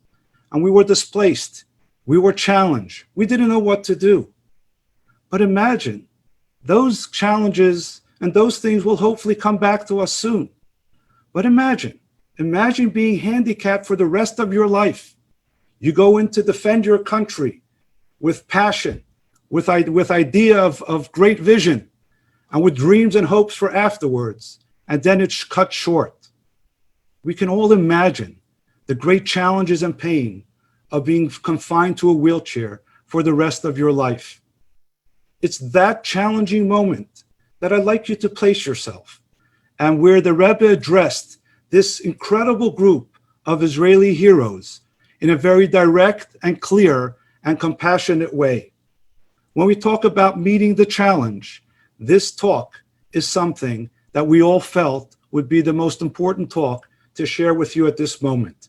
[SPEAKER 1] And we were displaced We were challenged. We didn't know what to do. But imagine those challenges and those things will hopefully come back to us soon. But imagine being handicapped for the rest of your life. You go in to defend your country with passion, with idea of great vision, and with dreams and hopes for afterwards, and then it's cut short. We can all imagine the great challenges and pain of being confined to a wheelchair for the rest of your life. It's that challenging moment that I'd like you to place yourself, and where the Rebbe addressed this incredible group of Israeli heroes in a very direct and clear and compassionate way. When we talk about meeting the challenge, this talk is something that we all felt would be the most important talk to share with you at this moment.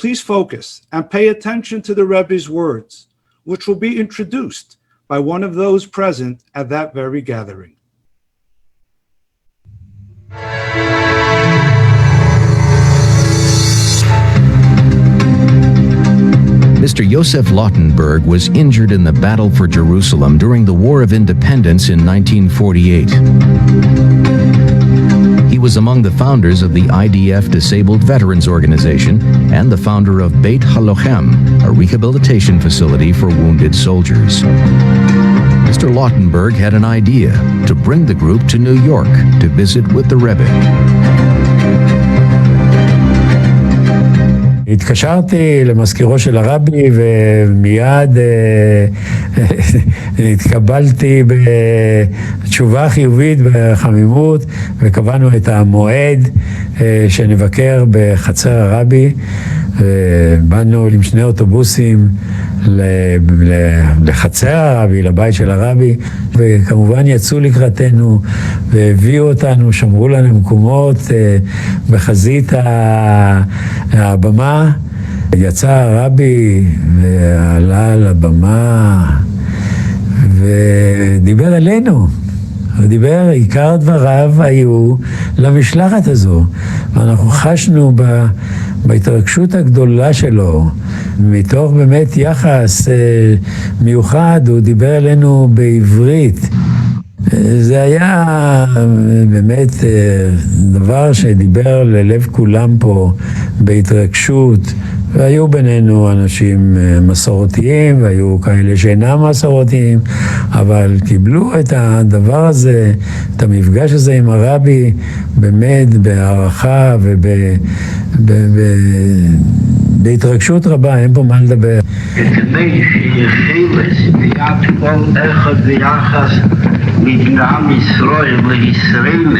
[SPEAKER 1] Please focus and pay attention to the Rebbe's words, which will be introduced by one of those present at that very gathering.
[SPEAKER 19] Mr. Yosef Lautenberg was injured in the battle for Jerusalem during the War of Independence in 1948. He was among the founders of the IDF Disabled Veterans Organization and the founder of Beit HaLochem, a rehabilitation facility for wounded soldiers. Mr. Lautenberg had an idea to bring the group to New York to visit with the Rebbe.
[SPEAKER 20] התקשרתי למזכירו של הרבי ומיד התקבלתי בתשובה חיובית בחמימות וקבענו את המועד שנבקר בחצר הרבי. באנו עם שני אוטובוסים לחצר הרבי, לבית של הרבי, וכמובן יצאו לקראתנו והביאו אותנו, שמרו לנו מקומות בחזית הבמה. יצא הרבי ועלה לבמה ודיבר אלינו. הוא דיבר, עיקר דבריו היו למשלחת הזו, ואנחנו חשנו בהתרגשות הגדולה שלו, מתוך באמת יחס מיוחד, הוא דיבר אלינו בעברית. זה היה באמת דבר שדיבר ללב כולם פה בהתרגשות, והיו בינינו אנשים מסורתיים והיו כאלה שאינם מסורתיים, אבל קיבלו את הדבר הזה, את המפגש הזה עם הרבי, באמת בהערכה בהתרגשות רבה, אין פה מה לדבר.
[SPEAKER 21] כדי שיחלס ביד כל אחד ויחס מדעם ישראל לישראל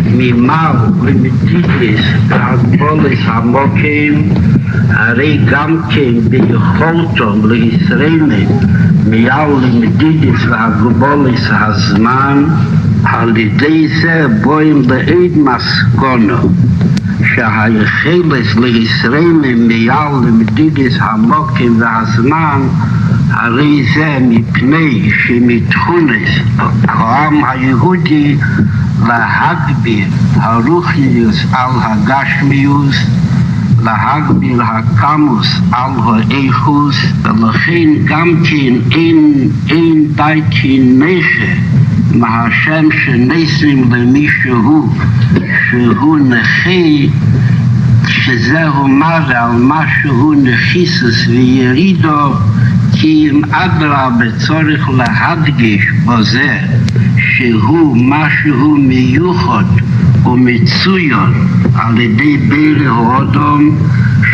[SPEAKER 21] ממעל ומתידס והגבולס המוקים, הרי גם כן ביכולתו לישראל מעל למדידס והגבולס הזמן, על ידי זה בואים לעד מסקונו שהיחלס לישראל מעל למדידס המוקים והזמן, הרי זה מפני שמתכונס העם היהודי להגביר הרוחניוס על הגשמיוס, להגביר הכמוס על האיכוס, ולכן גם כן אין די כנכה מהשם שנסים למישהו שהוא נכה, שזהו מראה על משהו נחיסוס וירידו, כי אם אדרבה צריך להדגיש בזה שהוא משהו מיוחד ומצוין על ידי ברי האדם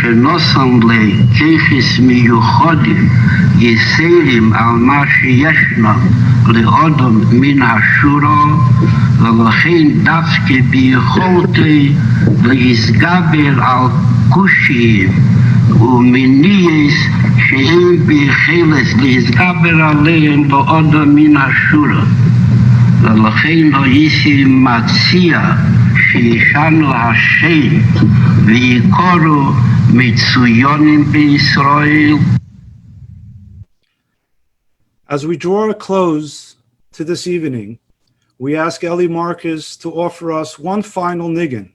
[SPEAKER 21] שנוסם לכיחס מיוחדים יסרים על מה שישנו לאדם מן השורה, ולכן דווקא ביכולתי להסגבר על קושיים ומניעס שאין ביכולת להתגבר עליהם לאדם מן השורה. ולכן הייתי מציע שישנו השם ויקורו מצוינים בישראל.
[SPEAKER 1] As we draw a close to this evening, we ask Eli Marcus to offer us one final niggin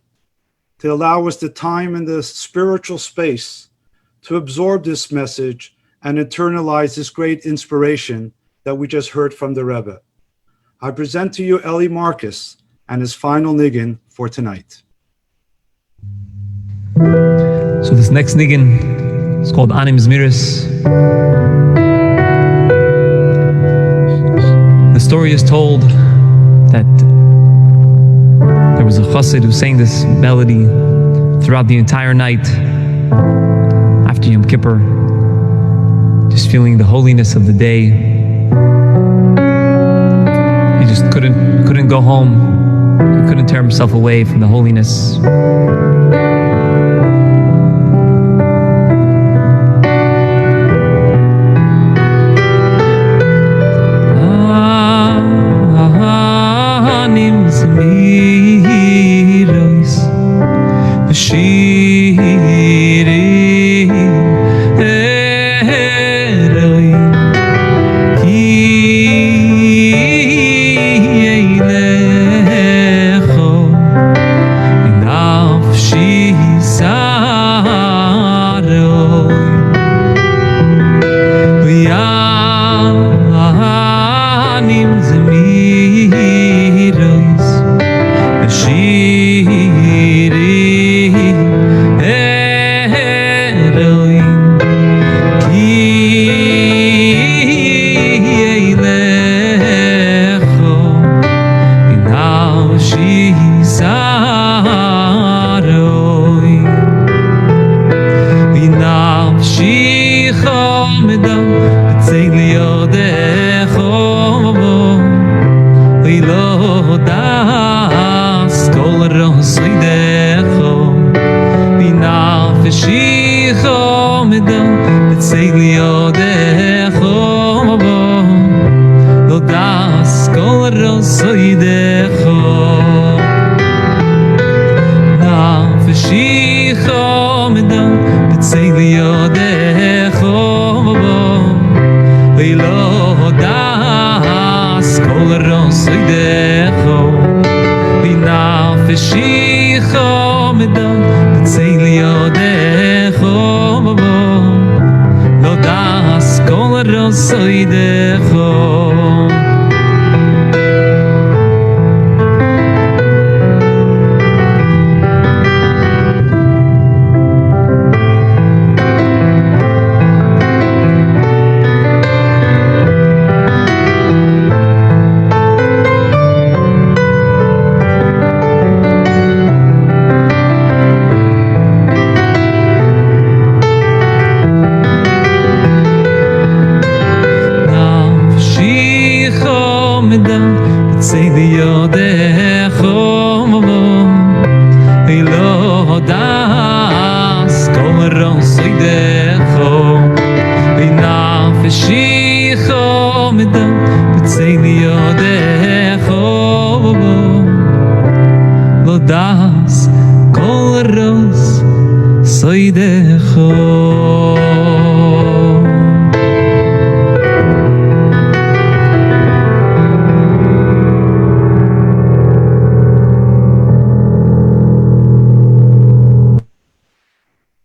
[SPEAKER 1] to allow us the time and the spiritual space to absorb this message and internalize this great inspiration that we just heard from the Rebbe. I present to you Eli Marcus and his final niggin for tonight.
[SPEAKER 2] So this next niggin is called Anim Zmiris. The story is told that there was a chassid who sang this melody throughout the entire night after Yom Kippur, just feeling the holiness of the day. He just couldn't go home. He couldn't tear himself away from the holiness.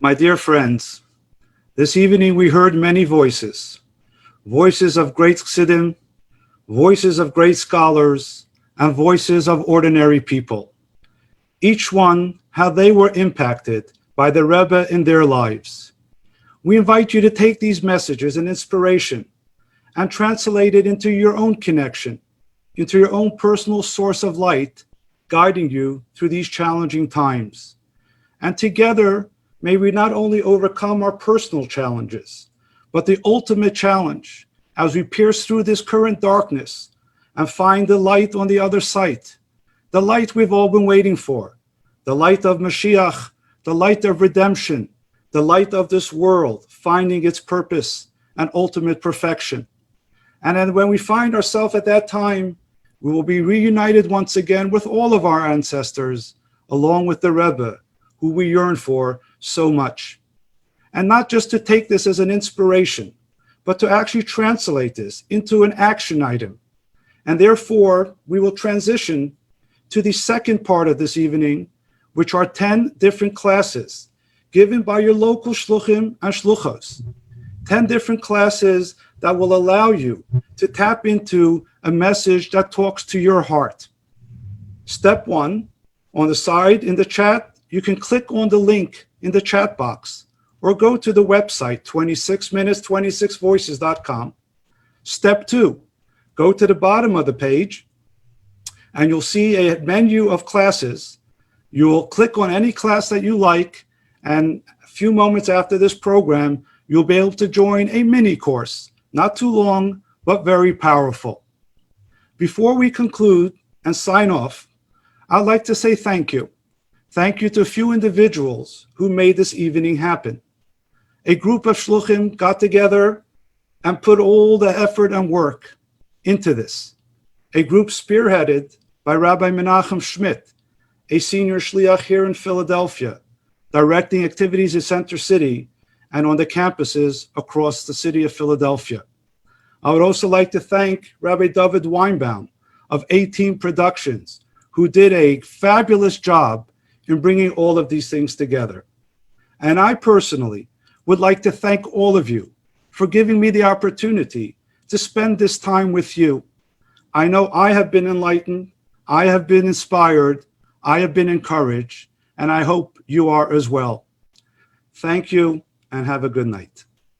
[SPEAKER 1] My dear friends, this evening we heard many voices, voices of great chassidim, voices of great scholars, and voices of ordinary people. Each one, how they were impacted by the Rebbe in their lives. We invite you to take these messages and inspiration and translate it into your own connection, into your own personal source of light, guiding you through these challenging times. And together, may we not only overcome our personal challenges, but the ultimate challenge as we pierce through this current darkness and find the light on the other side, the light we've all been waiting for, the light of Mashiach, the light of redemption, the light of this world, finding its purpose and ultimate perfection. And then when we find ourselves at that time, we will be reunited once again with all of our ancestors, along with the Rebbe, who we yearn for so much. And not just to take this as an inspiration, but to actually translate this into an action item. And therefore, we will transition to the second part of this evening, which are 10 different classes given by your local shluchim and shluchos. 10 different classes that will allow you to tap into a message that talks to your heart. Step 1, on the side in the chat, you can click on the link in the chat box or go to the website 26minutes26voices.com. Step 2, go to the bottom of the page and you'll see a menu of classes. You'll click on any class that you like, and a few moments after this program, you'll be able to join a mini course, not too long, but very powerful. Before we conclude and sign off, I'd like to say thank you. Thank you to a few individuals who made this evening happen. A group of shluchim got together and put all the effort and work into this. A group spearheaded by Rabbi Menachem Schmidt, a senior shliach here in Philadelphia, directing activities in Center City and on the campuses across the city of Philadelphia. I would also like to thank Rabbi David Weinbaum of 18 Productions, who did a fabulous job in bringing all of these things together. And I personally would like to thank all of you for giving me the opportunity to spend this time with you. I know I have been enlightened, I have been inspired, I have been encouraged, and I hope you are as well. Thank you and have a good night.